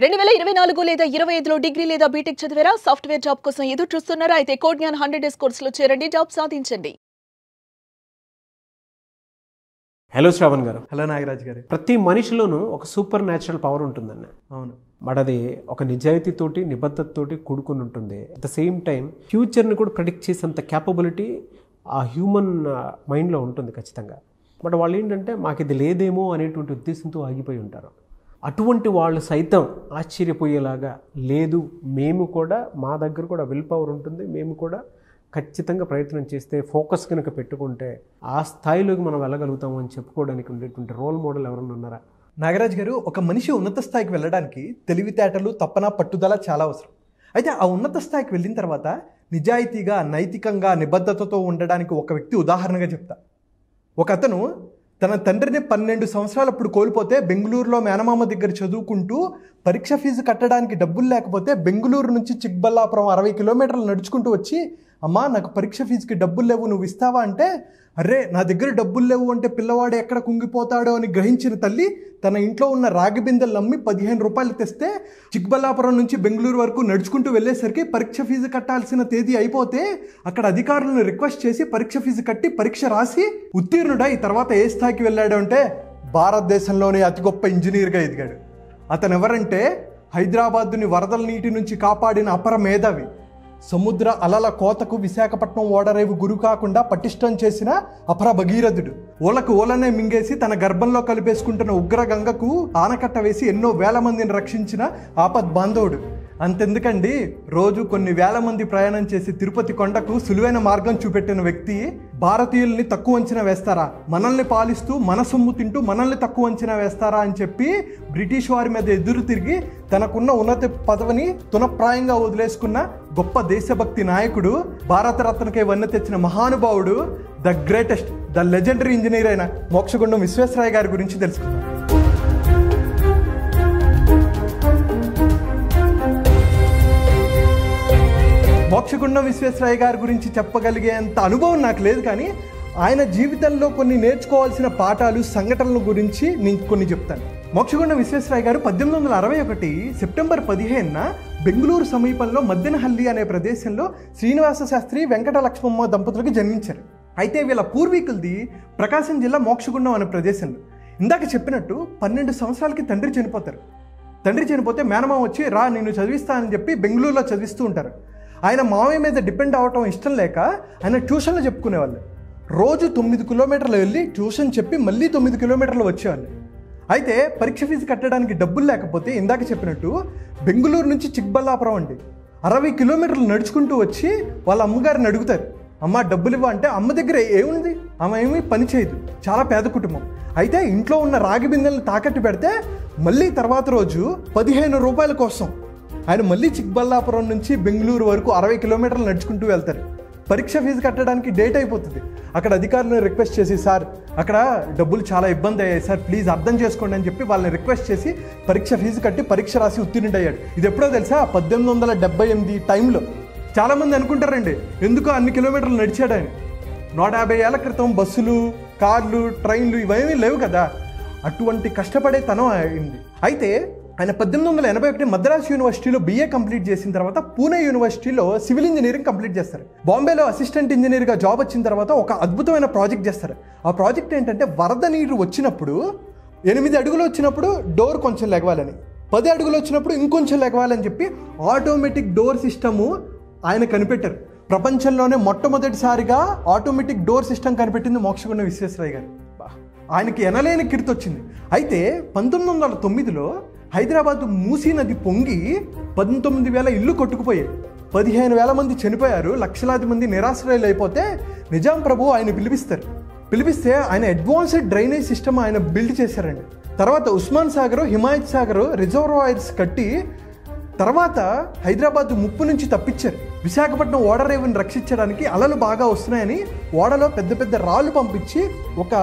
2024 లేదా 25లో డిగ్రీ లేదా బీటెక్ చదివారా? సాఫ్ట్వేర్ జాబ్ కోసం ఎదురు చూస్తున్నారా? అయితే కోడ్జ్ఞాన్ 100 డేస్ కోర్సులో చేరండి, జాబ్ సాధించండి. హలో శ్రావణ్ గారు. హలో నాగరాజ్ గారు. ప్రతి మనిషిలోనూ ఒక సూపర్ న్యాచురల్ పవర్ ఉంటుందన్న. అవును, బట్ అది ఒక నిజాయితీతోటి నిబద్ధతతోటి కూడుకుని ఉంటుంది. అట్ ద సేమ్ టైం ఫ్యూచర్ని కూడా ప్రెడిక్ట్ చేసేంత క్యాపబిలిటీ ఆ హ్యూమన్ మైండ్లో ఉంటుంది ఖచ్చితంగా. బట్ వాళ్ళు ఏంటంటే మాకు ఇది లేదేమో అనేటువంటి ఉద్దేశంతో ఆగిపోయి ఉంటారు. అటువంటి వాళ్ళు సైతం ఆశ్చర్యపోయేలాగా లేదు, మేము కూడా మా దగ్గర కూడా విల్ పవర్ ఉంటుంది, మేము కూడా ఖచ్చితంగా ప్రయత్నం చేస్తే ఫోకస్ కనుక పెట్టుకుంటే ఆ స్థాయిలోకి మనం వెళ్ళగలుగుతాము అని చెప్పుకోవడానికి ఉండేటువంటి రోల్ మోడల్ ఎవరైనా ఉన్నారా? నాగరాజ్ గారు, ఒక మనిషి ఉన్నత స్థాయికి వెళ్ళడానికి తెలివితేటలు, తపన, పట్టుదల చాలా అవసరం. అయితే ఆ ఉన్నత స్థాయికి వెళ్ళిన తర్వాత నిజాయితీగా, నైతికంగా, నిబద్ధతతో ఉండడానికి ఒక వ్యక్తి ఉదాహరణగా చెప్తా. ఒక అతను తన తండ్రిని 12 సంవత్సరాలప్పుడు కోల్పోతే బెంగళూరులో మేనమామ దగ్గర చదువుకుంటూ పరీక్ష ఫీజు కట్టడానికి డబ్బులు లేకపోతే బెంగళూరు నుంచి చిక్బల్లాపురం 60 కిలోమీటర్లు నడుచుకుంటూ వచ్చి, అమ్మా నాకు పరీక్ష ఫీజుకి డబ్బులు లేవు, నువ్వు ఇస్తావా అంటే, అరే నా దగ్గర డబ్బులు లేవు అంటే పిల్లవాడు ఎక్కడ కుంగిపోతాడో అని గ్రహించిన తల్లి తన ఇంట్లో ఉన్న రాగి బిందెలు నమ్మి 15 రూపాయలు తెస్తే చిక్బల్లాపురం నుంచి బెంగళూరు వరకు నడుచుకుంటూ వెళ్ళేసరికి పరీక్ష ఫీజు కట్టాల్సిన తేదీ అయిపోతే అక్కడ అధికారులను రిక్వెస్ట్ చేసి పరీక్ష ఫీజు కట్టి పరీక్ష రాసి ఉత్తీర్ణుడై తర్వాత ఏ స్థాయికి వెళ్ళాడు అంటే భారతదేశంలోనే అతి గొప్ప ఇంజనీర్గా ఎదిగాడు. అతను ఎవరంటే హైదరాబాద్ని వరదల నీటి నుంచి కాపాడిన అపర మేధావి, సముద్ర అలల కోతకు విశాఖపట్నం ఓడరేవు గురి కాకుండా పటిష్టం చేసిన అపర భగీరథుడు, ఓలకు ఓలనే మింగేసి తన గర్భంలో కలిపేసుకుంటున్న ఉగ్రగంగకు ఆనకట్ట వేసి ఎన్నో వేల మందిని రక్షించిన ఆపద్ బాంధవుడు. అంతెందుకండి, రోజు కొన్ని వేల మంది ప్రయాణం చేసి తిరుపతి కొండకు సులువైన మార్గం చూపెట్టిన వ్యక్తి. భారతీయుల్ని తక్కువ అంచనా వేస్తారా, మనల్ని పాలిస్తూ మన సొమ్ము తింటూ మనల్ని తక్కువ అంచనా వేస్తారా అని చెప్పి బ్రిటిష్ వారి మీద ఎదురు తిరిగి తనకున్న ఉన్నత పదవిని తునప్రాయంగా వదిలేసుకున్న గొప్ప దేశభక్తి నాయకుడు, భారతరత్నకే వన్నె తెచ్చిన మహానుభావుడు, the greatest, the legendary engineer అయిన మోక్షగుండం విశ్వేశ్వరయ్య గారి గురించి తెలుసుకుందాం. మోక్షగుండం విశ్వేశ్వరయ్య గారి గురించి చెప్పగలిగేంత అనుభవం నాకు లేదు, కానీ ఆయన జీవితంలో కొన్ని నేర్చుకోవాల్సిన పాఠాలు, సంఘటనల గురించి నేను కొన్ని చెప్తాను. మోక్షగుండం విశ్వేశ్వరయ్య గారు 1861 సెప్టెంబర్ 15న బెంగళూరు సమీపంలో మద్దెనహల్లి అనే ప్రదేశంలో శ్రీనివాస శాస్త్రి, వెంకట లక్ష్మమ్మ దంపతులకు జన్మించారు. అయితే వీళ్ళ పూర్వీకులది ప్రకాశం జిల్లా మోక్షగుండం అనే ప్రదేశంలో. ఇందాక చెప్పినట్టు 12 సంవత్సరాలకి తండ్రి చనిపోతారు. తండ్రి చనిపోతే మేనమామ వచ్చి రా నిన్ను చదివిస్తా అని చెప్పి బెంగళూరులో చదివిస్తూ ఉంటారు. ఆయన మామయ్య మీద డిపెండ్ అవ్వటం ఇష్టం లేక ఆయన ట్యూషన్లు చెప్పుకునేవాళ్ళు. రోజు 9 కిలోమీటర్లు వెళ్ళి ట్యూషన్ చెప్పి మళ్ళీ 9 కిలోమీటర్లు వచ్చేవాళ్ళు. అయితే పరీక్ష ఫీజు కట్టడానికి డబ్బులు లేకపోతే ఇందాక చెప్పినట్టు బెంగళూరు నుంచి చిక్బల్లాపురం అండి 60 కిలోమీటర్లు నడుచుకుంటూ వచ్చి వాళ్ళ అమ్మగారిని అడుగుతారు, అమ్మ డబ్బులు ఇవ్వ అంటే అమ్మ దగ్గర ఏముంది, ఆమె ఏమీ పని చేయదు, చాలా పేద కుటుంబం. అయితే ఇంట్లో ఉన్న రాగి బిందెలను తాకట్టు పెడితే మళ్ళీ తర్వాత రోజు 15 రూపాయల కోసం ఆయన మళ్ళీ చిక్బల్లాపురం నుంచి బెంగళూరు వరకు 60 కిలోమీటర్లు నడుచుకుంటూ వెళ్తారు. పరీక్ష ఫీజు కట్టడానికి డేట్ అయిపోతుంది. అక్కడ అధికారులను రిక్వెస్ట్ చేసి, సార్ అక్కడ డబ్బులు చాలా ఇబ్బంది అయ్యాయి సార్, ప్లీజ్ అర్థం చేసుకోండి అని చెప్పి వాళ్ళని రిక్వెస్ట్ చేసి పరీక్ష ఫీజు కట్టి పరీక్ష రాసి ఉత్తీర్ణుడయ్యాడు. ఇది ఎప్పుడో తెలుసా? 1878 టైంలో. చాలామంది అనుకుంటారండి ఎందుకు అన్ని కిలోమీటర్లు నడిచాడని. 150 ఏళ్ల క్రితం బస్సులు, కార్లు, ట్రైన్లు ఇవేమీ లేవు కదా, అటువంటి కష్టపడే తనం అయింది. అయితే ఆయన 1881 మద్రాస్ యూనివర్సిటీలో BA కంప్లీట్ చేసిన తర్వాత పూణే యూనివర్సిటీలో సివిల్ ఇంజనీరింగ్ కంప్లీట్ చేస్తారు. బాంబేలో అసిస్టెంట్ ఇంజనీర్గా జాబ్ వచ్చిన తర్వాత ఒక అద్భుతమైన ప్రాజెక్ట్ చేస్తారు. ఆ ప్రాజెక్ట్ ఏంటంటే వరద నీరు వచ్చినప్పుడు 8 అడుగులు వచ్చినప్పుడు డోర్ కొంచెం లెగవాలని, 10 అడుగులు వచ్చినప్పుడు ఇంకొంచెం లెగవాలని చెప్పి ఆటోమేటిక్ డోర్ సిస్టము ఆయన కనిపెట్టారు. ప్రపంచంలోనే మొట్టమొదటిసారిగా ఆటోమేటిక్ డోర్ సిస్టమ్ కనిపెట్టింది మోక్షగుండం విశ్వేశ్వరయ్య గారు. ఆయనకి ఎనలేని కీర్తి వచ్చింది. అయితే 1909లో హైదరాబాద్ మూసీ నది పొంగి 19,000 ఇల్లు కొట్టుకుపోయాయి, 15,000 మంది చనిపోయారు, లక్షలాది మంది నిరాశ్రయులు అయిపోతే నిజాం ప్రభు ఆయన పిలిపిస్తే ఆయన అడ్వాన్స్డ్ డ్రైనేజ్ సిస్టమ్ ఆయన బిల్డ్ చేశారండి. తర్వాత ఉస్మాన్ సాగర్, హిమాయత్ సాగర్ రిజర్వాయర్స్ కట్టి తర్వాత హైదరాబాద్ ముప్పు నుంచి తప్పించారు. విశాఖపట్నం ఓడరేవుని రక్షించడానికి అలలు బాగా వస్తున్నాయని ఓడలో పెద్ద పెద్ద రాళ్ళు పంపించి ఒక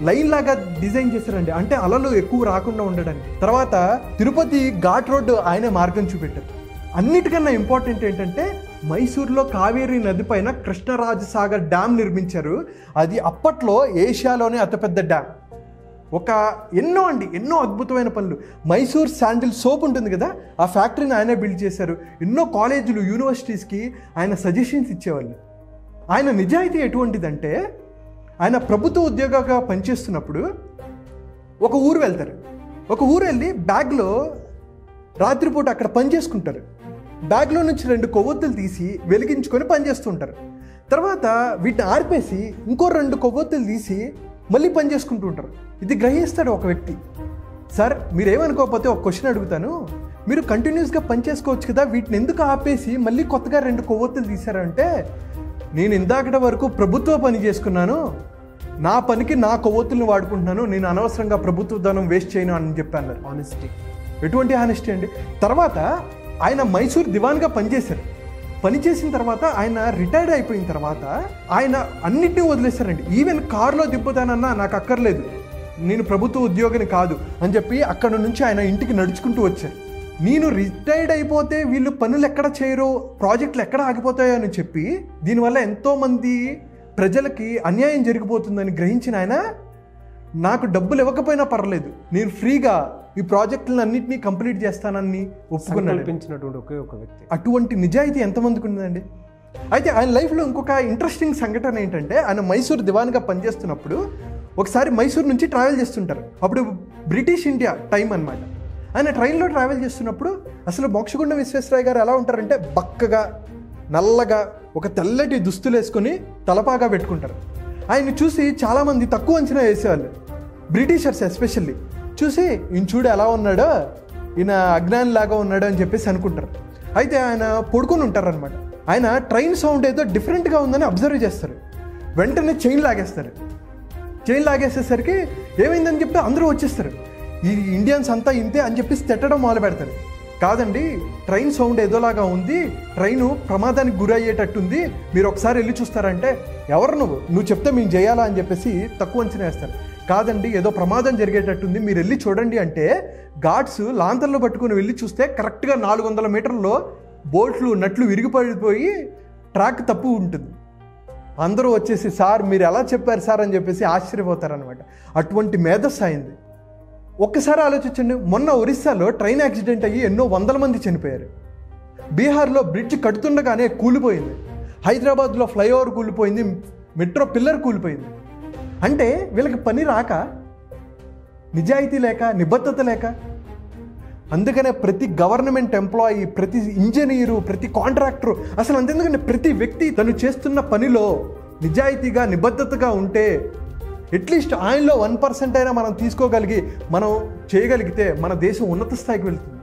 లైన్ లాగా డిజైన్ చేశారండి, అంటే అలలు ఎక్కువ రాకుండా ఉండడానికి. తర్వాత తిరుపతి ఘాట్ రోడ్డు ఆయన మార్గం చూపెట్టారు. అన్నిటికన్నా ఇంపార్టెంట్ ఏంటంటే మైసూర్లో కావేరీ నది పైన కృష్ణరాజసాగర్ డ్యామ్ నిర్మించారు. అది అప్పట్లో ఏషియాలోనే అతిపెద్ద డ్యామ్. ఎన్నో అద్భుతమైన పనులు. మైసూర్ శాండిల్ సోప్ ఉంటుంది కదా, ఆ ఫ్యాక్టరీని ఆయనే బిల్డ్ చేశారు. ఎన్నో కాలేజీలు, యూనివర్సిటీస్కి ఆయన సజెషన్స్ ఇచ్చేవాళ్ళు. ఆయన నిజాయితీ ఎటువంటిదంటే, ఆయన ప్రభుత్వ ఉద్యోగిగా పనిచేస్తున్నప్పుడు ఒక ఊరు వెళ్తారు. ఒక ఊరు వెళ్ళి బ్యాగ్లో రాత్రిపూట అక్కడ పని చేసుకుంటారు. బ్యాగ్లో నుంచి 2 కొవ్వొత్తులు తీసి వెలిగించుకొని పనిచేస్తుంటారు. తర్వాత వీటిని ఆర్పేసి ఇంకో 2 కొవ్వొత్తులు తీసి మళ్ళీ పని చేసుకుంటూ ఉంటారు. ఇది గ్రహిస్తాడు ఒక వ్యక్తి. సార్, మీరేమనుకోకపోతే ఒక క్వశ్చన్ అడుగుతాను, మీరు కంటిన్యూస్గా పని చేసుకోవచ్చు కదా, వీటిని ఎందుకు ఆపేసి మళ్ళీ కొత్తగా 2 కొవ్వొత్తులు తీశారంటే, నేను ఇందాకటి వరకు ప్రభుత్వ పని చేసుకున్నాను, నా పనికి నా కొవ్వొత్తులను వాడుకుంటున్నాను, నేను అనవసరంగా ప్రభుత్వ ధనం వేస్ట్ చేయను అని చెప్పాను. ఆనెస్టీ. ఎటువంటి హానెస్టీ అండి. తర్వాత ఆయన మైసూర్ దివాన్గా పనిచేశారు. పనిచేసిన తర్వాత ఆయన రిటైర్డ్ అయిపోయిన తర్వాత ఆయన అన్నిటినీ వదిలేశారండి. ఈవెన్ కారులో దింపుతానన్నా నాకు అక్కర్లేదు, నేను ప్రభుత్వ ఉద్యోగిని కాదు అని చెప్పి అక్కడ నుంచి ఆయన ఇంటికి నడుచుకుంటూ వచ్చారు. నేను రిటైర్డ్ అయిపోతే వీళ్ళు పనులు ఎక్కడ చేయరో, ప్రాజెక్టులు ఎక్కడ ఆగిపోతాయో అని చెప్పి దీనివల్ల ఎంతోమంది ప్రజలకి అన్యాయం జరిగిపోతుందని గ్రహించిన ఆయన, నాకు డబ్బులు ఇవ్వకపోయినా పర్లేదు, నేను ఫ్రీగా ఈ ప్రాజెక్టులను అన్నింటినీ కంప్లీట్ చేస్తానని ఒప్పుకున్నాడు. ఒకే ఒక వ్యక్తి. అటువంటి నిజాయితీ ఎంతమందికి ఉందండి. అయితే ఆయన లైఫ్లో ఇంకొక ఇంట్రెస్టింగ్ సంఘటన ఏంటంటే, ఆయన మైసూర్ దివాన్గా పనిచేస్తున్నప్పుడు ఒకసారి మైసూర్ నుంచి ట్రావెల్ చేస్తుంటారు. అప్పుడు బ్రిటిష్ ఇండియా టైం అనమాట. ఆయన ట్రైన్లో ట్రావెల్ చేస్తున్నప్పుడు అసలు మోక్షగుండం విశ్వేశ్వరయ్య గారు ఎలా ఉంటారంటే, బక్కగా నల్లగా ఒక తెల్లటి దుస్తులు వేసుకొని తలపాగా పెట్టుకుంటారు. ఆయన్ని చూసి చాలామంది తక్కువ అంచనా వేసేవాళ్ళు, బ్రిటిషర్స్ ఎస్పెషల్లీ. చూసి ఈయన చూడు ఎలా ఉన్నాడో, ఈయన అజ్ఞాని లాగా ఉన్నాడు అని చెప్పేసి అనుకుంటారు. అయితే ఆయన పడుకొని ఉంటారనమాట. ఆయన ట్రైన్ సౌండ్ ఏదో డిఫరెంట్గా ఉందని అబ్జర్వ్ చేస్తారు. వెంటనే చైన్ లాగేస్తారు. చైన్ లాగేసేసరికి ఏమైందని చెప్పి అందరూ వచ్చేస్తారు. ఈ ఇండియన్స్ అంతా ఇంతే అని చెప్పేసి తిట్టడం మొదలు పెడతారు. కాదండి, ట్రైన్ సౌండ్ ఏదోలాగా ఉంది, ట్రైను ప్రమాదానికి గురి అయ్యేటట్టుంది, మీరు ఒకసారి వెళ్ళి చూస్తారంటే, ఎవరు నువ్వు చెప్తే మేము చేయాలా అని చెప్పేసి తక్కువ అంచనా వేస్తారు. కాదండి, ఏదో ప్రమాదం జరిగేటట్టుంది, మీరు వెళ్ళి చూడండి అంటే గార్డ్స్ లాంతర్లో పట్టుకుని వెళ్ళి చూస్తే కరెక్ట్గా 400 మీటర్లో బోల్ట్లు నట్లు విరిగిపడిపోయి ట్రాక్ తప్పు ఉంటుంది. అందరూ వచ్చేసి, సార్ మీరు ఎలా చెప్పారు సార్ అని చెప్పేసి ఆశ్చర్యపోతారనమాట. అటువంటి మేధస్సు అయింది. ఒక్కసారి ఆలోచించండి, మొన్న ఒరిస్సాలో ట్రైన్ యాక్సిడెంట్ అయ్యి ఎన్నో 100 మంది చనిపోయారు. బీహార్లో బ్రిడ్జ్ కడుతుండగానే కూలిపోయింది. హైదరాబాద్లో ఫ్లైఓవర్ కూలిపోయింది, మెట్రో పిల్లర్ కూలిపోయింది. అంటే వీళ్ళకి పని రాక, నిజాయితీ లేక, నిబద్ధత లేక. అందుకనే ప్రతి గవర్నమెంట్ ఎంప్లాయీ, ప్రతి ఇంజనీరు, ప్రతి కాంట్రాక్టరు, అసలు అంతెందుకంటే ప్రతి వ్యక్తి తను చేస్తున్న పనిలో నిజాయితీగా, నిబద్ధతగా ఉంటే, అట్లీస్ట్ ఆయనలో 1% అయినా మనం తీసుకోగలిగి మనం చేయగలిగితే మన దేశం ఉన్నత స్థాయికి వెళ్తుంది.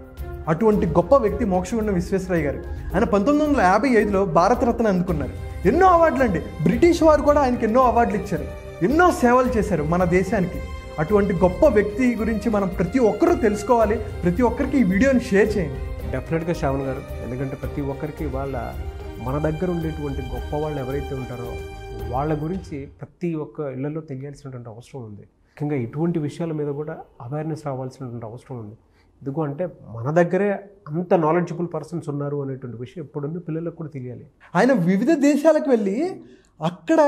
అటువంటి గొప్ప వ్యక్తి మోక్షగుండం విశ్వేశ్వరయ్య గారు. ఆయన 1955లో భారతరత్న అందుకున్నారు. ఎన్నో అవార్డులు అండి. బ్రిటిష్ వారు కూడా ఆయనకి ఎన్నో అవార్డులు ఇచ్చారు. ఎన్నో సేవలు చేశారు మన దేశానికి. అటువంటి గొప్ప వ్యక్తి గురించి మనం ప్రతి ఒక్కరూ తెలుసుకోవాలి. ప్రతి ఒక్కరికి ఈ వీడియోని షేర్ చేయండి. డెఫినెట్గా శ్రావణ్ గారు, ఎందుకంటే ప్రతి ఒక్కరికి మన దగ్గర ఉండేటువంటి గొప్ప వాళ్ళు ఎవరైతే ఉంటారో వాళ్ళ గురించి ప్రతి ఒక్క ఇళ్లలో తెలియాల్సినటువంటి అవసరం ఉంది. ముఖ్యంగా ఇటువంటి విషయాల మీద కూడా అవేర్నెస్ రావాల్సినటువంటి అవసరం ఉంది. ఎందుకంటే మన దగ్గరే అంత నాలెడ్జబుల్ పర్సన్స్ ఉన్నారు అనేటువంటి విషయం ఎప్పుడున్న పిల్లలకు కూడా తెలియాలి. ఆయన వివిధ దేశాలకు వెళ్ళి అక్కడ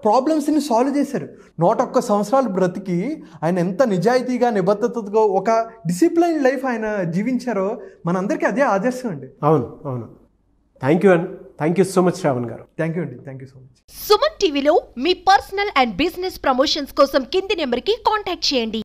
ప్రాబ్లమ్స్ని సాల్వ్ చేశారు. 101 సంవత్సరాలు బ్రతికి ఆయన ఎంత నిజాయితీగా, నిబద్ధతగా ఒక డిసిప్లైన్ లైఫ్ ఆయన జీవించారో మనందరికీ అదే ఆదర్శం అండి. అవును. Thank you so much Shravan garu. Thank you so much. Suman టీవీలో మీ పర్సనల్ అండ్ బిజినెస్ ప్రమోషన్స్ కోసం కింది నెంబర్కి కాంటాక్ట్ చేయండి.